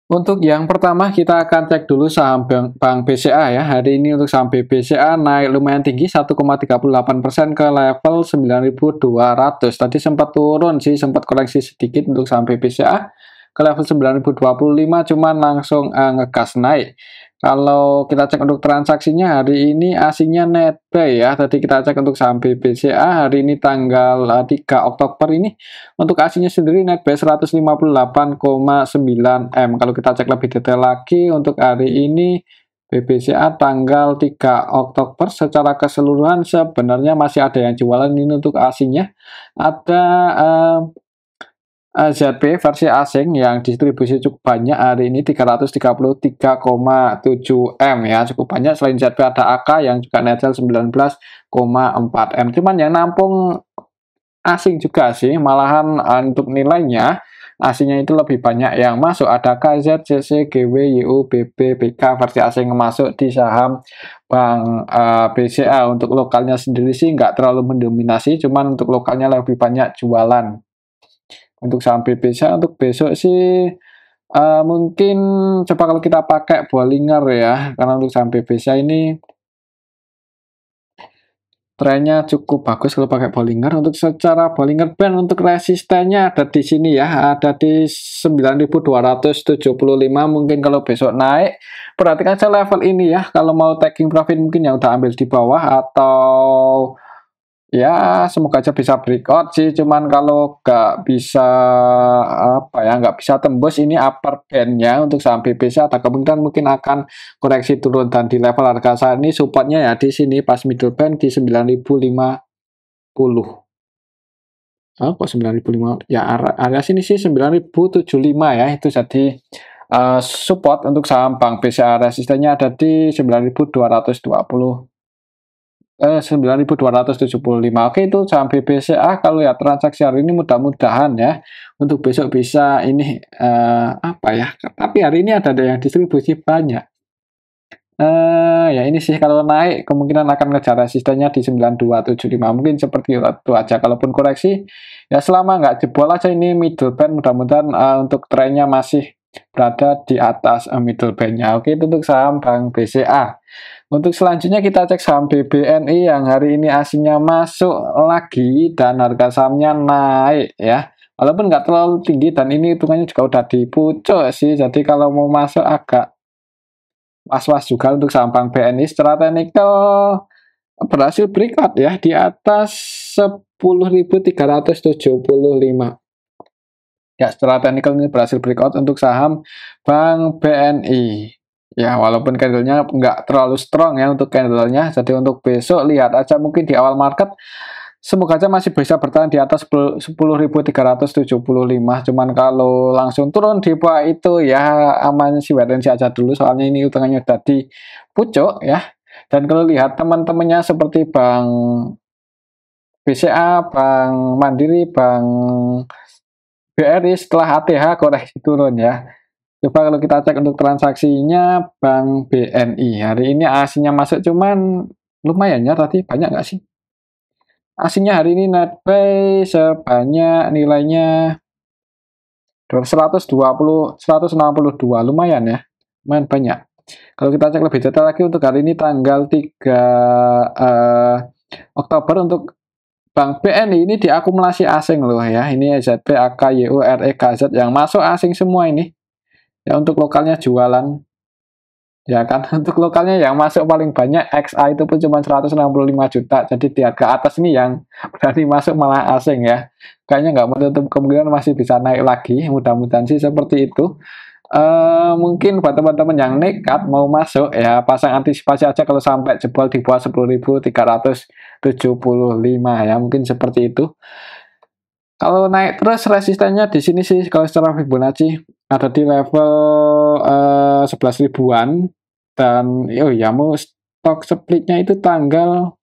Untuk yang pertama kita akan cek dulu saham Bank BCA ya. Hari ini untuk saham BCA naik lumayan tinggi 1,38% ke level 9.200. Tadi sempat turun sih, sempat koreksi sedikit untuk saham BCA ke level 9.025, cuman langsung ngegas naik. Kalau kita cek untuk transaksinya hari ini aslinya net buy ya. Tadi kita cek untuk saham BCA hari ini tanggal 3 Oktober ini untuk aslinya sendiri net buy 158,9 M. Kalau kita cek lebih detail lagi untuk hari ini BBCA tanggal 3 Oktober secara keseluruhan sebenarnya masih ada yang jualan ini untuk aslinya. Ada ZP versi asing yang distribusi cukup banyak hari ini 333,7 M ya, cukup banyak. Selain ZP ada AK yang juga net sell 19,4 M. Cuman yang nampung asing juga sih, malahan untuk nilainya asingnya itu lebih banyak yang masuk. Ada KZ, CC, GW, YU, BB, BK versi asing yang masuk di saham Bank BCA. Untuk lokalnya sendiri sih nggak terlalu mendominasi, cuman untuk lokalnya lebih banyak jualan. Untuk saham BCA untuk besok sih mungkin coba kalau kita pakai Bollinger ya, karena untuk saham BCA ini trennya cukup bagus kalau pakai Bollinger. Untuk secara Bollinger Band untuk resistennya ada di sini ya, ada di 9.275. Mungkin kalau besok naik, perhatikan saja level ini ya. Kalau mau taking profit mungkin yang udah ambil di bawah, atau ya semoga aja bisa breakout sih. Cuman kalau nggak bisa nggak bisa tembus ini upper bandnya untuk saham BBCA, atau kemungkinan mungkin akan koreksi turun, dan di level harga saat ini supportnya ya di sini pas middle band di 9.050. Kok 9.005 ya, area sini sih 9.075 ya, itu jadi support untuk saham Bank BCA. Resistennya ada di 9.220. 9.275. Oke, itu saham BCA. Kalau ya transaksi hari ini mudah-mudahan ya untuk besok bisa ini tapi hari ini ada yang distribusi banyak. Ya ini sih kalau naik kemungkinan akan ngejar resistennya di 9.275. Mungkin seperti itu aja. Kalaupun koreksi ya selama nggak jebol aja ini middle band, mudah-mudahan untuk trennya masih berada di atas middle bandnya. Oke, itu untuk saham Bank BCA. Untuk selanjutnya kita cek saham BBNI yang hari ini aslinya masuk lagi dan harga sahamnya naik ya. Walaupun nggak terlalu tinggi dan ini hitungannya juga udah di pucuk sih. Jadi kalau mau masuk agak was-was juga untuk saham Bank BNI. Secara teknikal berhasil breakout ya di atas 10.375. Ya, secara teknikal ini berhasil breakout untuk saham Bank BNI. Ya, walaupun candlenya nggak terlalu strong ya untuk candlenya. Jadi untuk besok lihat aja mungkin di awal market semoga aja masih bisa bertahan di atas 10.375. Cuman kalau langsung turun di bawah itu ya aman sih, wait and see aja dulu. Soalnya ini hitungannya udah di pucuk ya. Dan kalau lihat teman-temannya seperti Bank BCA, Bank Mandiri, Bank BRI setelah ATH koreksi turun ya. Coba kalau kita cek untuk transaksinya Bank BNI. Hari ini aslinya masuk cuman lumayan ya, tadi banyak nggak sih? Aslinya hari ini net buy sebanyak nilainya 162, lumayan ya. Lumayan banyak. Kalau kita cek lebih detail lagi untuk hari ini tanggal 3 Oktober untuk Bank BNI ini diakumulasi asing loh ya. Ini ZP, AK, YU, RE, KZ yang masuk asing semua ini. Ya untuk lokalnya jualan ya kan. Untuk lokalnya yang masuk paling banyak XA itu pun cuma 165 juta. Jadi di harga atas ini yang berani masuk malah asing ya. Kayaknya nggak menutup kemungkinan masih bisa naik lagi. Mudah-mudahan sih seperti itu. Mungkin buat teman-teman yang nekat mau masuk ya pasang antisipasi aja kalau sampai jebol di bawah 10.375 ya, mungkin seperti itu. Kalau naik terus resistennya di sini sih kalau secara Fibonacci ada di level 11 ribuan, dan ya mau stock splitnya itu tanggal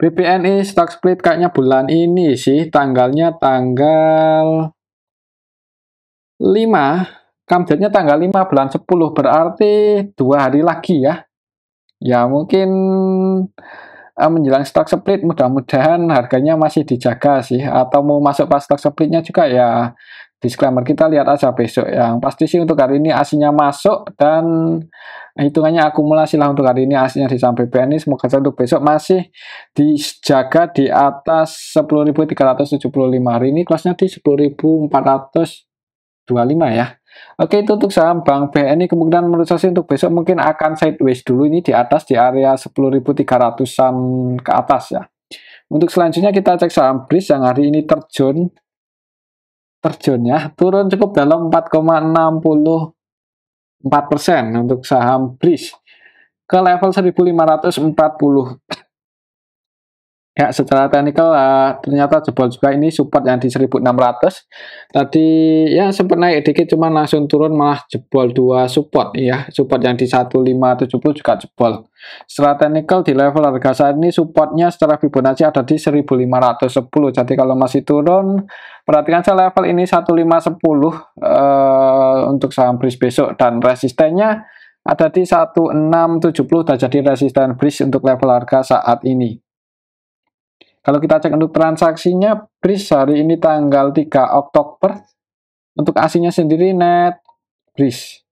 BBNI stock split kayaknya bulan ini sih, tanggalnya tanggal 5, kamjatnya tanggal 5 bulan 10, berarti 2 hari lagi ya. Ya mungkin menjelang stock split mudah-mudahan harganya masih dijaga sih, atau mau masuk pas stock splitnya juga ya disclaimer, kita lihat aja besok. Yang pasti sih untuk hari ini aslinya masuk dan hitungannya akumulasi lah untuk hari ini aslinya di saham BBNI. Semoga saja untuk besok masih dijaga di atas 10.375. Hari ini close-nya di 10.425 ya. Oke, itu untuk saham Bank BNI. Kemungkinan menurut saya untuk besok mungkin akan sideways dulu ini di atas di area 10.300-an ke atas ya. Untuk selanjutnya kita cek saham BRIS yang hari ini terjun ya, turun cukup dalam 4,64% untuk saham BRIS ke level 1540. Ya, secara teknikal ternyata jebol juga ini support yang di 1600. Tadi ya sempat naik dikit cuman langsung turun malah jebol dua support ya. Support yang di 1570 juga jebol. Secara teknikal di level harga saat ini supportnya secara Fibonacci ada di 1510. Jadi kalau masih turun, perhatikan saya level ini 1510 untuk saham BRIS besok dan resistennya ada di 1670. Dan jadi resisten BRIS untuk level harga saat ini. Kalau kita cek untuk transaksinya, BRIS hari ini tanggal 3 Oktober. Untuk aslinya sendiri net BRIS.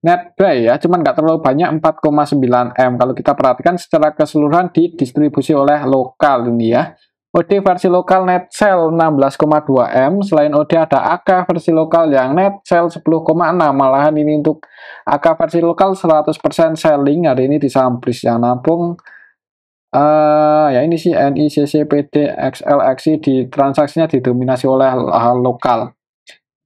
Net buy ya, cuman nggak terlalu banyak 4,9 M. Kalau kita perhatikan secara keseluruhan didistribusi oleh lokal ini ya. OD versi lokal net sell 16,2 M. Selain OD ada AK versi lokal yang net sell 10,6. Malahan ini untuk AK versi lokal 100% selling hari ini di saham BRIS yang nampung. Ya ini sih NICC, PD, XL, XI di transaksinya didominasi oleh lokal.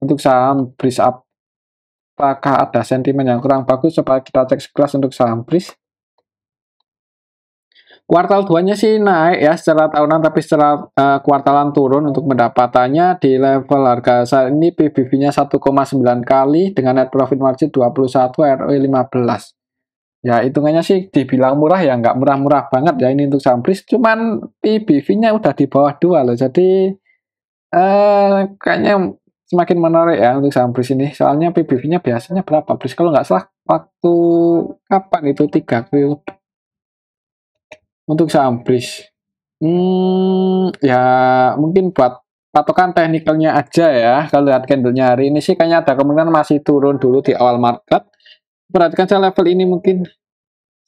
Untuk saham BRIS apakah ada sentimen yang kurang bagus? Coba kita cek sekilas untuk saham BRIS. Kuartal 2-nya sih naik ya secara tahunan, tapi secara kuartalan turun. Untuk pendapatannya di level harga saat ini PBV-nya 1,9 kali dengan net profit margin 21, ROE 15. Ya, hitungannya sih dibilang murah ya, nggak murah-murah banget ya ini untuk saham BRIS, cuman PBV-nya udah di bawah 2 loh, jadi kayaknya semakin menarik ya untuk saham BRIS ini, soalnya PBV-nya biasanya berapa BRIS, kalau nggak salah waktu kapan itu 3 triliun untuk saham BRIS. Ya mungkin buat patokan teknikalnya aja ya, kalau lihat candlenya hari ini sih kayaknya ada kemungkinan masih turun dulu di awal market. Perhatikan saya level ini mungkin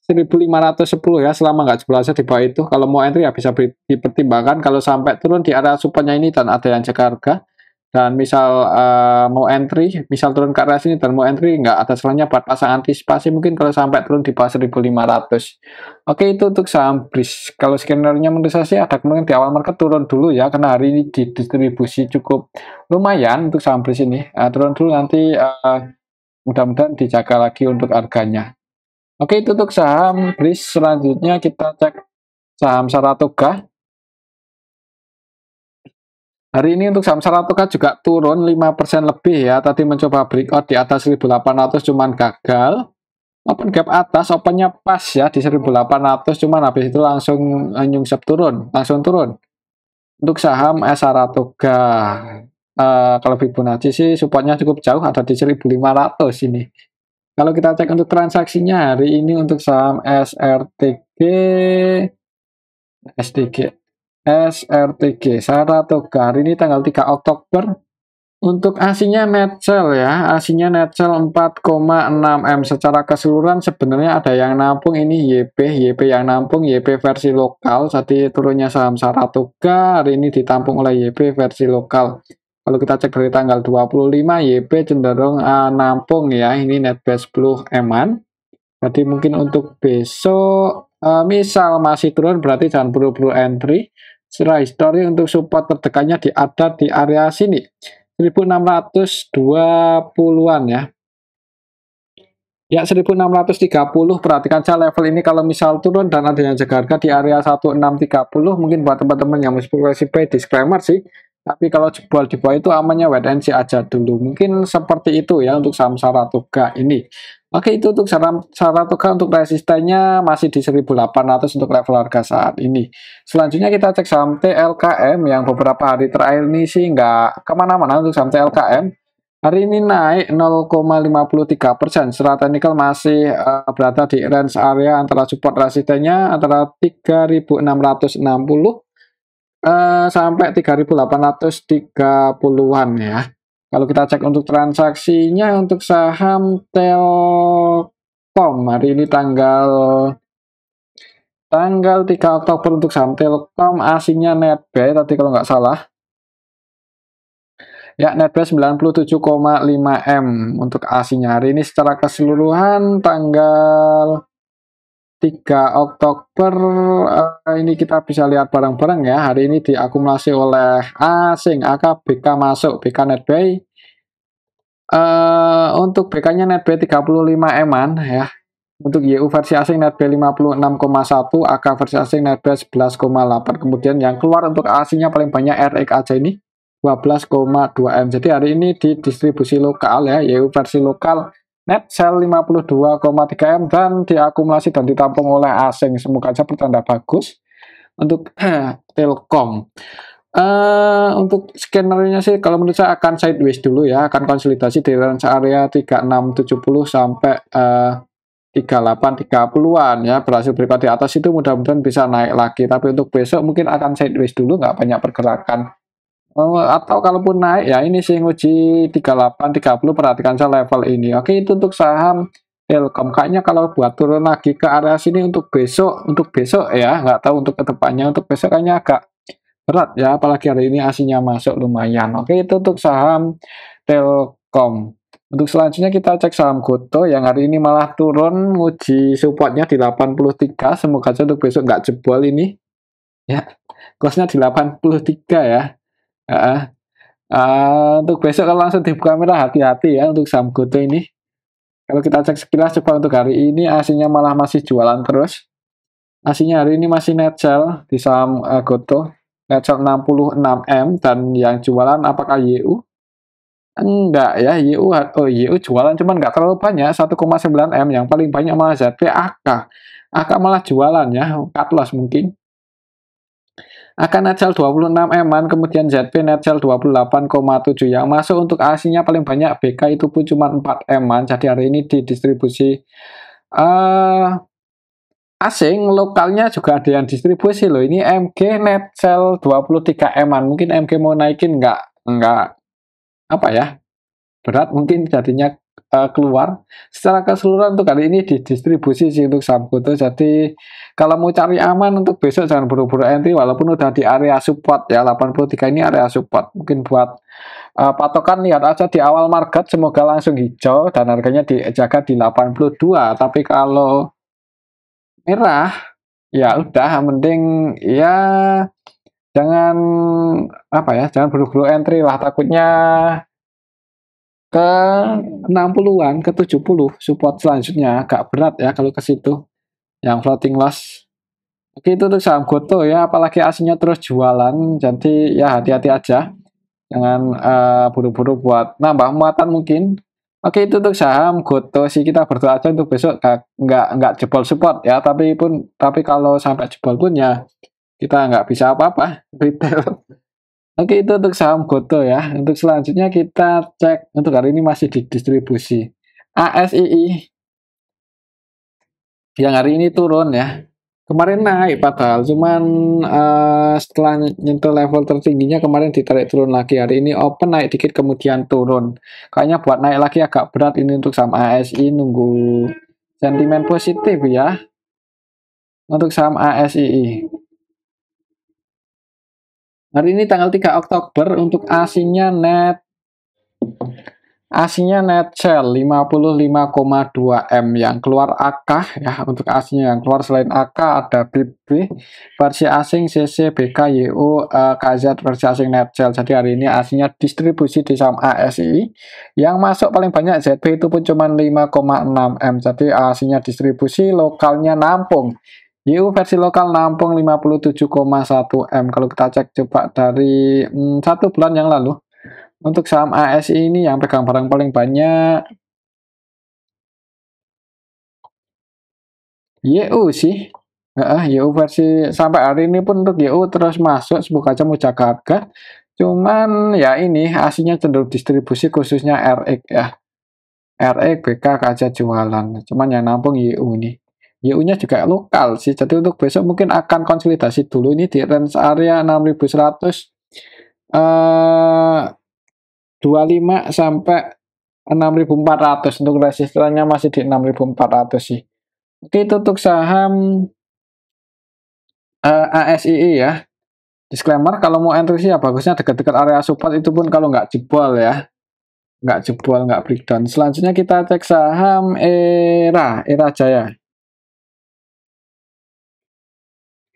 1510 ya, selama nggak jebol aja di bawah itu. Kalau mau entry ya bisa dipertimbangkan. Kalau sampai turun di area supportnya ini dan ada yang jaga harga, dan misal mau entry, misal turun ke area sini dan mau entry, nggak ada salahnya buat pasang antisipasi mungkin kalau sampai turun di bawah 1500. Oke, itu untuk saham BRIS. Kalau skenario-nya menurut saya sih ada kemungkinan di awal market turun dulu ya, karena hari ini didistribusi cukup lumayan untuk saham BRIS ini. Turun dulu nanti mudah-mudahan dijaga lagi untuk harganya. Oke, itu untuk saham BRIS. Selanjutnya kita cek saham Saratoga. Hari ini untuk saham Saratoga juga turun 5% lebih ya. Tadi mencoba breakout di atas 1800 cuman gagal. Open gap atas, opennya pas ya di 1800 cuman habis itu langsung nyungsep turun, langsung turun. Untuk saham Saratoga, kalau Fibonacci sih supportnya cukup jauh, ada di 1500 ini. Kalau kita cek untuk transaksinya hari ini untuk saham SRTG Saratoga hari ini tanggal 3 Oktober. Untuk aslinya net sell ya, aslinya net sell 4,6 M. Secara keseluruhan sebenarnya ada yang nampung ini YP yang nampung, YP versi lokal. Jadi turunnya saham Saratoga hari ini ditampung oleh YP versi lokal. Kalau kita cek dari tanggal 25, YP cenderung nampung ya, ini net base 10 M-an. Jadi mungkin untuk besok, misal masih turun berarti jangan buru-buru entry. Secara histori untuk support terdekatnya ada di area sini, 1620-an ya. Ya, 1630, perhatikan saya level ini kalau misal turun dan ada yang jaga harga di area 1630, mungkin buat teman-teman yang spekulasi buy, disclaimer sih. Tapi kalau jebol di bawah itu amannya wait and see aja dulu. Mungkin seperti itu ya untuk saham Saratoga ini. Oke, itu untuk saham Saratoga. Untuk resistennya masih di 1800 untuk level harga saat ini. Selanjutnya kita cek saham TLKM yang beberapa hari terakhir ini sih nggak kemana-mana untuk saham TLKM. Hari ini naik 0,53%. Secara teknikal masih berada di range area antara support resistennya antara 3660 sampai 3.830-an ya. Kalau kita cek untuk transaksinya untuk saham Telkom hari ini tanggal 3 Oktober untuk saham Telkom asingnya netbuy tadi kalau nggak salah. Ya, netbuy 97,5 M untuk asingnya hari ini secara keseluruhan tanggal 3 Oktober ini kita bisa lihat bareng-bareng ya. Hari ini diakumulasi oleh asing AKBK masuk BK netbuy. Untuk BK-nya netbuy 35 M-an ya. Untuk YU versi asing netbuy 56,1, AK versi asing netbuy 11,8. Kemudian yang keluar untuk asingnya paling banyak RX aja ini 12,2 M. Jadi hari ini di distribusi lokal ya, YU versi lokal net sell 52,3 M dan diakumulasi dan ditampung oleh asing. Semoga saja pertanda bagus untuk Telkom. Untuk skenernya sih kalau menurut saya akan sideways dulu ya, akan konsolidasi di range area 3670 sampai 3830-an ya, berhasil berikut di atas itu mudah-mudahan bisa naik lagi, tapi untuk besok mungkin akan sideways dulu, nggak banyak pergerakan. Atau kalaupun naik ya ini sih nguji 3830, perhatikan saya level ini. Oke, itu untuk saham Telkom. Kayaknya kalau buat turun lagi ke area sini untuk besok ya, nggak tahu untuk kedepannya. Untuk besok kayaknya agak berat ya, apalagi hari ini aslinya masuk lumayan. Oke, itu untuk saham Telkom. Untuk selanjutnya kita cek saham Goto yang hari ini malah turun, nguji supportnya di 83. Semoga saja untuk besok nggak jebol ini. Ya, close-nya di 83 ya. Untuk besok kalau langsung dibuka merah, hati-hati ya untuk saham Goto ini. Kalau kita cek sekilas coba untuk hari ini aslinya malah masih jualan terus. Aslinya hari ini masih net sell di saham Goto. Net sell 66 M dan yang jualan apakah YU? Enggak ya, YU jualan cuman nggak terlalu banyak, 1,9 M. Yang paling banyak malah ZP AK. AK malah jualan ya, cut loss mungkin. AK net sell 26 M-an, kemudian ZP net sell 28,7. Yang masuk untuk aslinya paling banyak BK itu pun cuma 4 M-an. Jadi hari ini didistribusi asing, lokalnya juga ada yang distribusi loh. Ini MG net sell 23 M-an. Mungkin MG mau naikin enggak apa ya, berat mungkin jadinya keluar. Secara keseluruhan untuk hari ini didistribusi sih untuk saham Goto. Jadi kalau mau cari aman untuk besok jangan buru-buru entry walaupun udah di area support ya, 83 ini area support. Mungkin buat patokan lihat aja di awal market semoga langsung hijau dan harganya dijaga di 82. Tapi kalau merah ya udah mending ya jangan jangan buru-buru entry lah, takutnya ke 60-an, ke 70 support selanjutnya agak berat ya kalau ke situ yang floating loss. Oke, itu untuk saham Goto ya, apalagi aslinya terus jualan, jadi ya hati-hati aja, jangan buru-buru buat nambah muatan mungkin. Oke, itu untuk saham Goto sih, kita berdoa aja untuk besok nggak jebol support ya, tapi kalau sampai jebol pun ya kita nggak bisa apa-apa retail. Oke, itu untuk saham Goto ya. Untuk selanjutnya kita cek untuk hari ini masih di distribusi. ASII yang hari ini turun ya. Kemarin naik padahal, cuman setelah nyentuh level tertingginya kemarin ditarik turun lagi. Hari ini open naik dikit kemudian turun. Kayaknya buat naik lagi agak berat ini untuk saham ASI, nunggu sentimen positif ya. Untuk saham ASII. Hari ini tanggal 3 Oktober untuk aslinya net sell 55,2 M. Yang keluar AK ya, untuk aslinya yang keluar selain AK ada BB versi asing, CC, BK, YU, KZ versi asing net sell. Jadi hari ini aslinya distribusi di saham ASI. Yang masuk paling banyak ZB itu pun cuma 5,6 M. Jadi aslinya distribusi, lokalnya nampung. YU versi lokal nampung 57,1 M. Kalau kita cek coba dari 1 bulan yang lalu. Untuk saham ASI ini yang pegang barang paling banyak YU sih. YU versi sampai hari ini pun untuk YU terus masuk, semoga aja mau jaga harga. Cuman ya ini aslinya cenderung distribusi khususnya RX ya. RX BK kaca jualan. Cuman yang nampung YU nih. YU-nya juga lokal sih. Jadi untuk besok mungkin akan konsolidasi dulu ini di range area 6100 25 sampai 6400. Untuk resistannya masih di 6400 sih. Oke, itu untuk saham ASII ya. Disclaimer, kalau mau entry sih ya bagusnya dekat-dekat area support, itu pun kalau nggak jebol ya. Nggak jebol, nggak breakdown. Selanjutnya kita cek saham Era Jaya.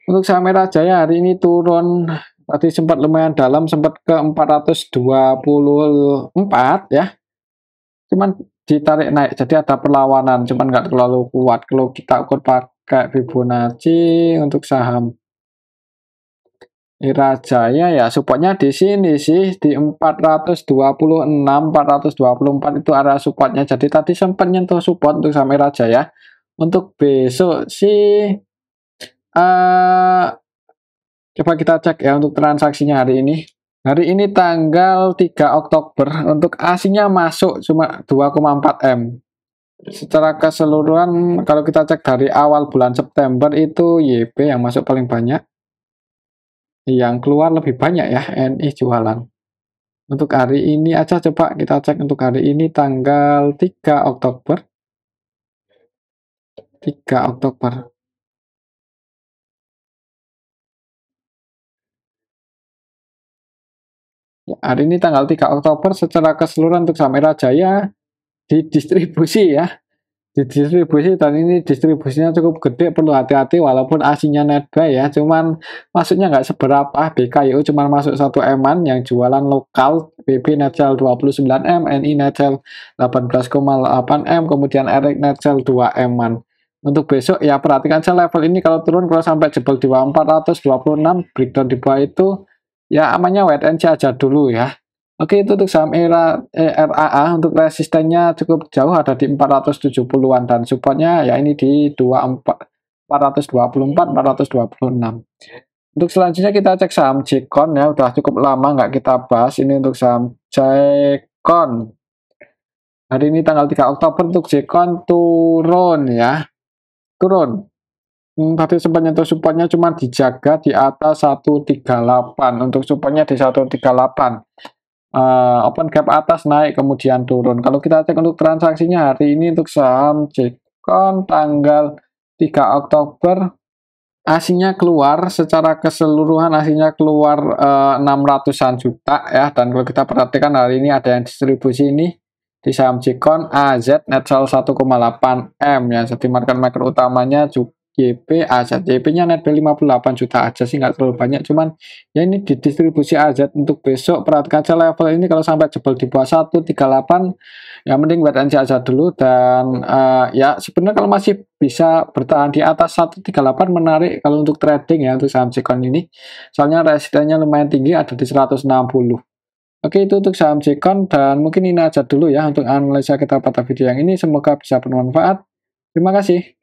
Untuk saham Era Jaya hari ini turun, tadi sempat lumayan dalam, sempat ke 424 ya. Cuman ditarik naik, jadi ada perlawanan, cuman nggak terlalu kuat. Kalau kita ukur pakai Fibonacci untuk saham Era Jaya ya supportnya di sini sih di 426, 424 itu area supportnya. Jadi tadi sempat nyentuh support untuk saham Era Jaya. Untuk besok sih coba kita cek ya untuk transaksinya hari ini. Hari ini tanggal 3 Oktober untuk asingnya masuk cuma 2,4 M. Secara keseluruhan kalau kita cek dari awal bulan September itu YP yang masuk paling banyak. Yang keluar lebih banyak ya NI jualan. Untuk hari ini aja coba kita cek untuk hari ini tanggal 3 Oktober. 3 Oktober. Ya, hari ini tanggal 3 Oktober secara keseluruhan untuk saham Era Jaya didistribusi ya. Didistribusi dan ini distribusinya cukup gede, perlu hati-hati walaupun aslinya net buy ya, cuman masuknya nggak seberapa. BKYU cuma masuk 1 M-an yang jualan lokal, BB net sell 29 M, NI net sell 18,8 M, kemudian RX net sell 2 M-an. Untuk besok ya perhatikan saja level ini, kalau turun kalau sampai jebol di bawah 426 breakdown di bawah itu ya amannya wait and see aja dulu ya. Oke, itu untuk saham RAA untuk resistennya cukup jauh ada di 470-an dan supportnya ya ini di 424, 426. Untuk selanjutnya kita cek saham Jekon ya, udah cukup lama nggak kita bahas ini untuk saham Jekon. Hari ini tanggal 3 Oktober untuk Jekon turun ya. Turun. Tadi sempat nyentuh supportnya cuma dijaga di atas 138. Untuk supportnya di 138. Open gap atas naik kemudian turun. Kalau kita cek untuk transaksinya hari ini untuk saham Jekon tanggal 3 Oktober aslinya keluar secara keseluruhan, aslinya keluar 600-an juta ya. Dan kalau kita perhatikan hari ini ada yang distribusi ini di saham Jekon AZ net sell 1,8 M ya. Jadi market maker utamanya juga YP AZ. YP-nya net 58 juta aja sih, nggak terlalu banyak, cuman ya ini di distribusi AZ. Untuk besok perhatikan aja level ini, kalau sampai jebol di bawah 138 ya mending wait and see aja dulu. Dan ya sebenarnya kalau masih bisa bertahan di atas 138 menarik kalau untuk trading ya untuk saham Jekon ini, soalnya resistennya lumayan tinggi ada di 160. Oke, itu untuk saham Jekon, dan mungkin ini aja dulu ya untuk analisa kita pada video yang ini, semoga bisa bermanfaat. Terima kasih.